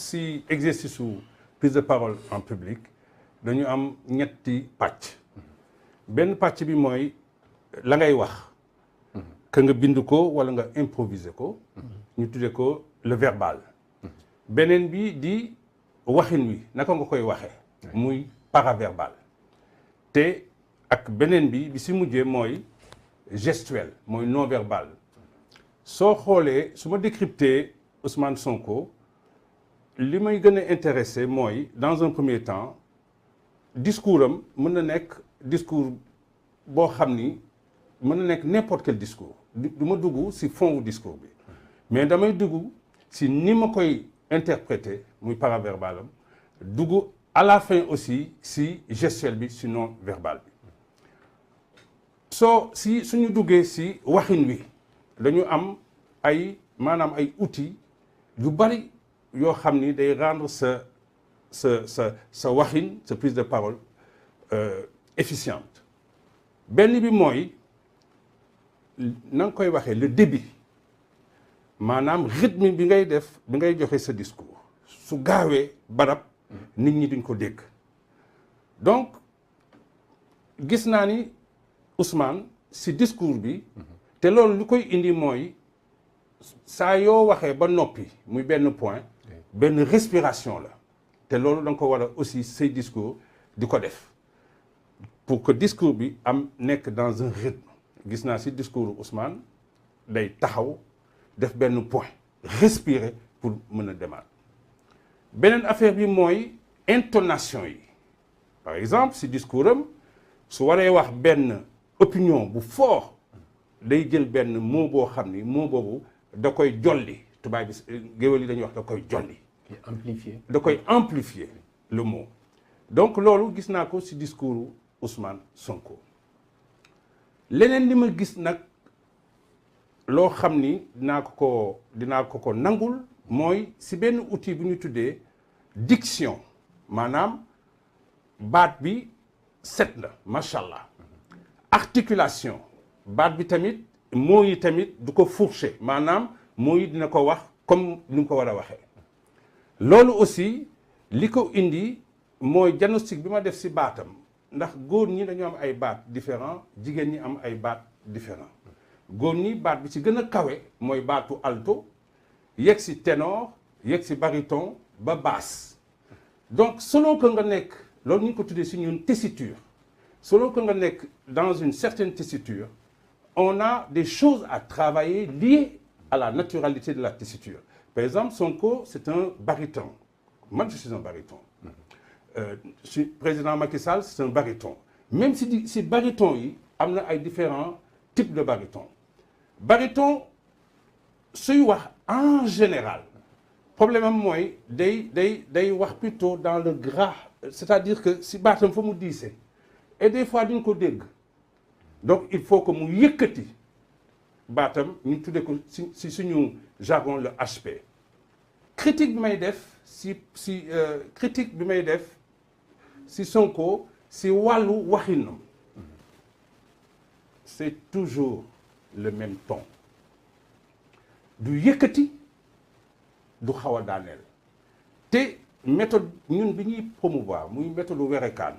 si exercice su prise de parole en public dañu am ñetti pàcc benn pàcc bi mooy la ngay wax que nga bind ko wala nga improviser ko ñu tuddee ko le verbal beneen bi di waxin wi naka nga koy waxee muy paraverbal te ak beneen bi si mujjee mooy gestuel mooy non verbal soo xoolee su ma décrypter Ousmane Sonko li may gën a intéressé mooy dans un premier temps discours am mën na nekk discours boo xam ni mën na nekk n'importe quel discours du ma dugg si fond wu discours bi mais damay dugg si ni ma koy interpréter muy paraverbalam dugg à la fin aussi si gestuel bi si non verbal bi suñu duggee si waxin wi dañu am maanaam ay outils yu bari yoo xam ni day rendre sa waxin sa prise de parole efficiente benn bi mooy na nga koy waxee le débit maanaam rythme bi ngay def bi ngay joxe sa discours su gaawee barab nit ñi duñ ko dégg donc gis naa ni Ousmane si discours bi te loolu lu koy indi mooy saa yoo waxee ba noppi muy benn point benn respiration la te loolu da nga ko war a aussi say discours di ko def pour que discours bi nekk dans un rythme gis naa si discours Ousmane day taxaw def benn point respirer pour mën a démarrer beneen affaire bi mooy intonation yi par exemple si discours am su waree wax benn opinion bu fort day jël benn mot boo xam ni mot boobu da koy jolli tubaab bi géwél yi dañuy wax da koy jolli da koy amplifier le mot donc loolu gis naa ko si discours Ousmane Sonko leneen li ma gis nag loo xam ni dinaa ko nangul mooy si benn outil bu ñu tuddee diction maanaam baat bi set na macha allah articulation baat bi tamit mots yi tamit du ko fourcher maanaam mots yi dina ko wax comme ni mu ko war a waxee loolu aussi li ko indi mooy diagnostic bi ma def si baatam ndax góor ñi dañoo am ay baat différents jigéen ñi am ay baat différents góor ñi baat bi ci gën a kawe mooy baatu alto yegg si ténor yegg si baryton ba basse donc selon que nga nekk loolu ñu ko tuddee si ñun tessiture selon que nga nekk dans une certaine tessiture on a des choses à travailler liées à la naturalité de la tessiture par exemple Sonko c'est un baryton moi je suis un baryton président Macky Sall c'est un baryton même si baryton yi am na ay différents types de baryton suy wax en général problème am mooy day wax plutôt dans le gras c'est-à-dire que si baatam fa mu diise et des fois duñ ko dégg donc il faut que mu yëkkati baatam ñu tuddee ko si suñu jargon le HP critique bi may def critique bi may def si Sonko si wàllu waxinam c'est toujours le même ton du yëkkati du xaw a daaneel te méthode ñun bi ñuy promouvoir muy méthode werekaan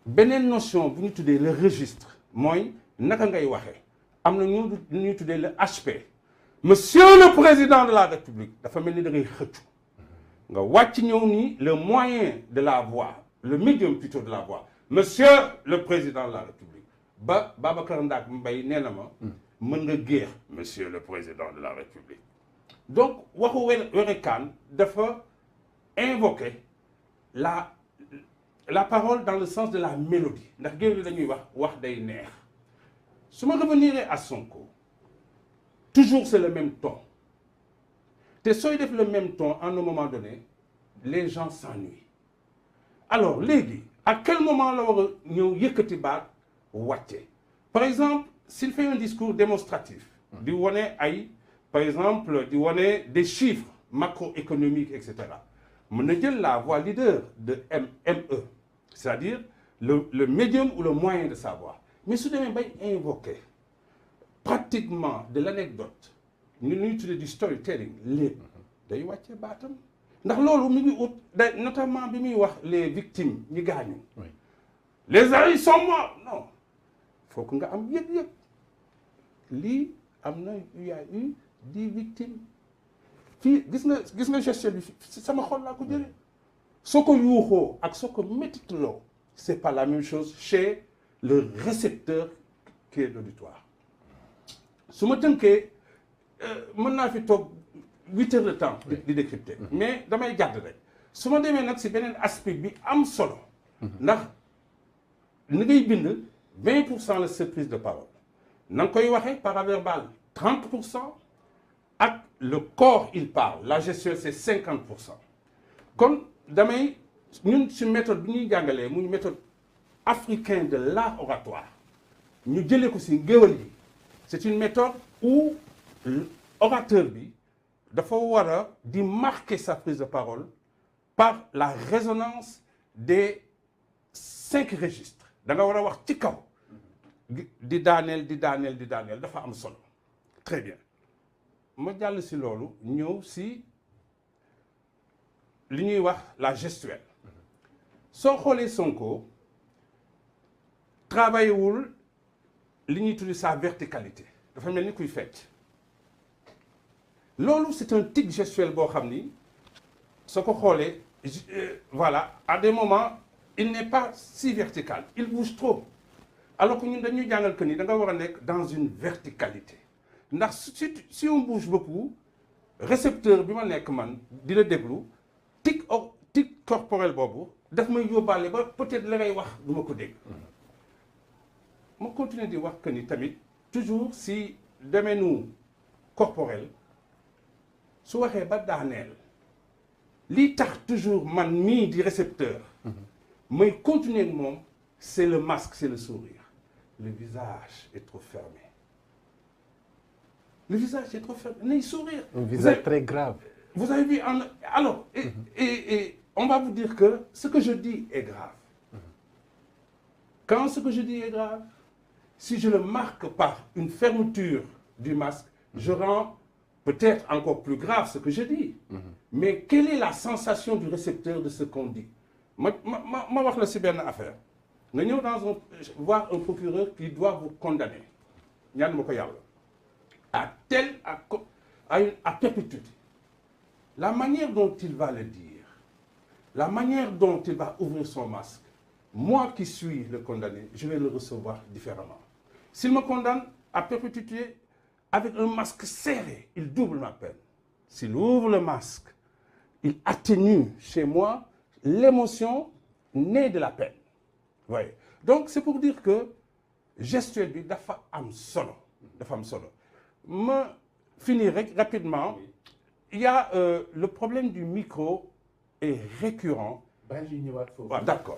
beneen notion bu ñu tuddee le registre mooy naka ngay waxee am na ñu ñuy tuddee le HP monsieur le président de la république dafa mel ni da ngay xëccu nga wàcc ñëw ni le moyen de la voix le médium plutôt de la voix monsieur le président de la république ba Babacar Ndaak Mbaye nee na ma mën nga géex monsieur le président de la république donc waxu werekaan dafa invoquer la parole dans le sens de la mélodie ndax géew li dañuy wax day neex su ma revenir à Sonko toujours c'est le même ton te sooy def le même ton à un moment donné les gens s'ennuient alors léegi à quel moment la war a ñëw yëkkati baat wàcce par exemple s'il fait un discours démonstratif di wane par exemple di wane des chiffres macroéconomiques etc mën na jël la voix leader de ME c'est-à-dire le médium ou le moyen de sa voix mais su demee bay invoquer pratiquement de l'anecdote ñu ñuy tuddee du storytelling lépp day wàcce baatam ndax loolu mi ngi ut day notamment bi muy wax les victimes ñi gaañu. les arrêts sont morts non faut que nga am yëg-yëg lii am na y a eu 10 victimes fii gis nga gestion bi sama xol laa ko jëlee soo ko yuuxoo ak soo ko méttitloo c'est pas la même chose chez le récepteur qui est l'auditoire su ma tënkee mën naa fi toog 8 heures de temps di décrypter mais damay jàdd rek su ma demee nag si beneen aspect bi am solo ndax ni ngay bind 20% la sa prise de parole na nga koy waxee paraverbal 30% ak le corps il parle la gestion c'est 50% kon damay ñun si méthode bi ñuy jàngalee muy méthode africaine de l'art oratoire ñu jëlee ko si ngéwël yi c'est une méthode où orateur bi dafa war a di marquer sa prise de parole par la résonance des 5 registres da nga war a wax ci kaw di daaneel dafa am solo très bien ma jàll si loolu ñëw si li ñuy wax la gestuelle soo xoolee Sonko travaillé wul li ñuy tuddi sa verticalité dafa mel ni kuy fecc loolu c'est un tic gestuel boo xam ni soo ko xoolee voilà à des moments il n'est pas si vertical il bouge trop alors que ñun dañuy jàngal que ni da nga war a nekk dans une verticalité ndax si on bouge beaucoup récepteur bi ma nekk man di la déglu tic corporel boobu daf may yóbbaale ba peut-être la ngay wax du ma ko dégg ma continuer di wax que ni tamit toujours si domaine corporel su waxee ba daaneel lii tax toujours man mii di récepteur may continuer ak moom c'est le masque c'est le sourire le visage est trop fermé le visage est trop fermé nay sourire un visage très grave vous avez vu alors et on va vous dire que ce que je dis est grave quand ce que je dis est grave si je le marque par une fermeture du masque je rends peut-être encore plus grave ce que je dis mais quelle est la sensation du récepteur de ce qu'on dit ma wax la si benn affaire nga ñëw voir un procureur qui doit vous condamner ñaan ma ko yàlla à perpétuité la manière dont il va le dire la manière dont il va ouvrir son masque moi qui suis le condamné je vais le recevoir différemment s'il me condamne à perpétuité avec un masque serré il double ma peine s'il ouvre le masque il atténue chez moi l'émotion née de la peine vous voyez donc c'est pour dire que gestuelle bi dafa am solo ma finir rek rapidement il y a le problème du micro est récurrent. D'accord.